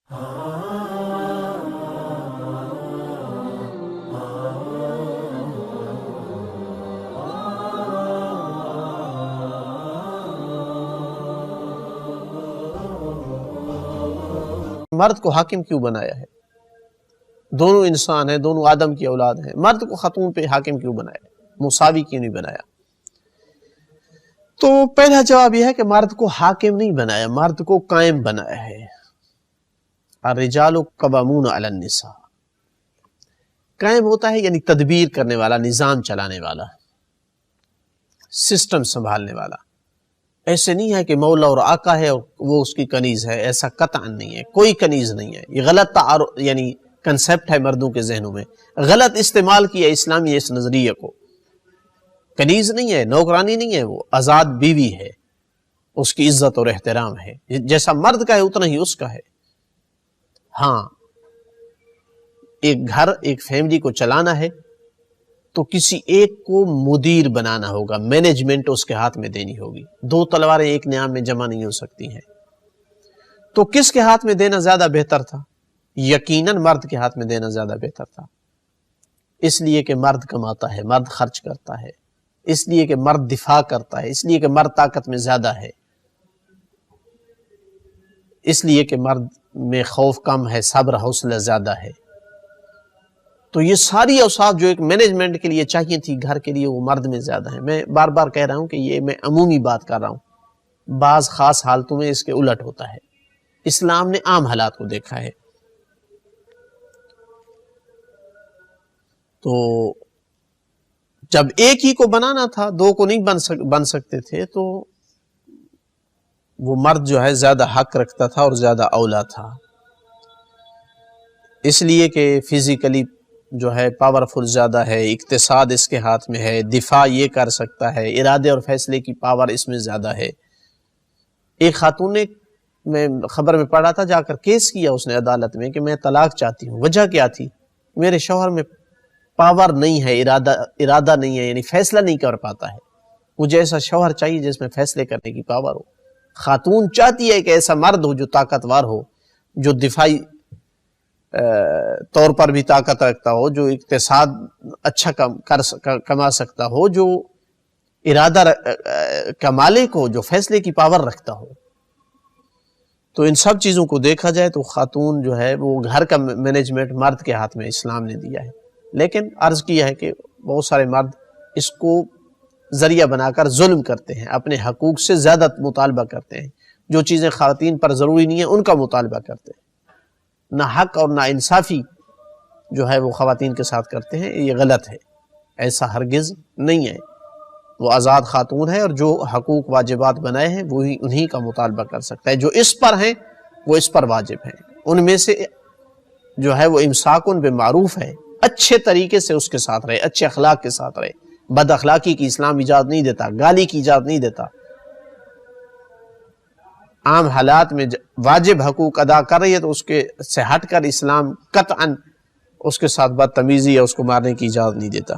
مرد کو حاکم کیوں بنایا ہے؟ دونوں انسان ہیں، دونوں آدم کی اولاد ہیں، مرد کو خاتون پہ حاکم کیوں بنایا؟ مساوی کیوں نہیں بنایا؟ تو پہلا جواب یہ ہے کہ مرد کو حاکم نہیں بنایا، مرد کو قائم بنایا ہے۔ الرجال قوامون علی النساء، قائم ہوتا ہے یعنی تدبیر کرنے والا، نظام چلانے والا، سسٹم سنبھالنے والا۔ ایسے نہیں ہے کہ مولا اور آقا ہے اور وہ اس کی کنیز ہے، ایسا قطعا نہیں ہے، کوئی کنیز نہیں ہے۔ یہ غلط یعنی کنسیپٹ ہے مردوں کے ذہنوں میں، غلط استعمال کیا اسلامی اس نظریے کو۔ کنیز نہیں ہے، نوکرانی نہیں ہے، وہ آزاد بیوی ہے، اس کی عزت اور احترام ہے، جیسا مرد کا ہے اتنا ہی اس کا ہے۔ ہاں، ایک گھر، ایک فیملی کو چلانا ہے تو کسی ایک کو مدیر بنانا ہوگا، مینجمنٹ اس کے ہاتھ میں دینی ہوگی۔ دو تلواریں ایک نیام میں جمع نہیں ہو سکتی ہیں۔ تو کس کے ہاتھ میں دینا زیادہ بہتر تھا؟ یقیناً مرد کے ہاتھ میں دینا زیادہ بہتر تھا، اس لیے کہ مرد کماتا ہے، مرد خرچ کرتا ہے، اس لیے کہ مرد دفاع کرتا ہے، اس لیے کہ مرد طاقت میں زیادہ ہے، اس لیے کہ مرد میں خوف کم ہے، صبر حوصلہ زیادہ ہے۔ تو یہ ساری اوصاف جو ایک مینجمنٹ کے لیے چاہیے تھی گھر کے لیے، وہ مرد میں زیادہ ہے۔ میں بار بار کہہ رہا ہوں کہ یہ میں عمومی بات کر رہا ہوں، بعض خاص حالتوں میں اس کے الٹ ہوتا ہے۔ اسلام نے عام حالات کو دیکھا ہے۔ تو جب ایک ہی کو بنانا تھا، دو کو نہیں بن سکتے تھے، تو وہ مرد جو ہے زیادہ حق رکھتا تھا اور زیادہ اولا تھا، اس لیے کہ فزیکلی جو ہے پاورفل زیادہ ہے، اقتصاد اس کے ہاتھ میں ہے، دفاع یہ کر سکتا ہے، ارادے اور فیصلے کی پاور اس میں زیادہ ہے۔ ایک خاتون نے، میں خبر میں پڑھا تھا، جا کر کیس کیا اس نے عدالت میں کہ میں طلاق چاہتی ہوں۔ وجہ کیا تھی؟ میرے شوہر میں پاور نہیں ہے، ارادہ نہیں ہے، یعنی فیصلہ نہیں کر پاتا ہے۔ مجھے ایسا شوہر چاہیے جس میں فیصلے کرنے کی پاور ہو۔ خاتون چاہتی ہے کہ ایسا مرد ہو جو طاقتور ہو، جو دفاعی طور پر بھی طاقت رکھتا ہو، جو اقتصاد اچھا کما سکتا ہو، جو ارادہ کا مالک ہو، جو فیصلے کی پاور رکھتا ہو۔ تو ان سب چیزوں کو دیکھا جائے تو خاتون جو ہے وہ گھر کا مینجمنٹ مرد کے ہاتھ میں اسلام نے دیا ہے۔ لیکن عرض کیا ہے کہ بہت سارے مرد اس کو ذریعہ بنا کر ظلم کرتے ہیں، اپنے حقوق سے زیادہ مطالبہ کرتے ہیں، جو چیزیں خواتین پر ضروری نہیں ہیں ان کا مطالبہ کرتے ہیں۔ نہ حق اور نہ انصافی جو ہے وہ خواتین کے ساتھ کرتے ہیں، یہ غلط ہے، ایسا ہرگز نہیں ہے۔ وہ آزاد خاتون ہے اور جو حقوق واجبات بنائے ہیں وہی انہی کا مطالبہ کر سکتا ہے، جو اس پر ہیں وہ اس پر واجب ہیں۔ ان میں سے جو ہے وہ امساکن بالمعروف ہے، اچھے طریقے سے اس کے ساتھ رہے، اچھے اخلاق کے ساتھ رہے۔ بد اخلاقی کی اسلام اجازت نہیں دیتا، گالی کی اجازت نہیں دیتا۔ عام حالات میں واجب حقوق ادا کر رہی ہے تو اس کے سے ہٹ کر اسلام قطعاً اس کے ساتھ بدتمیزی یا اس کو مارنے کی اجازت نہیں دیتا۔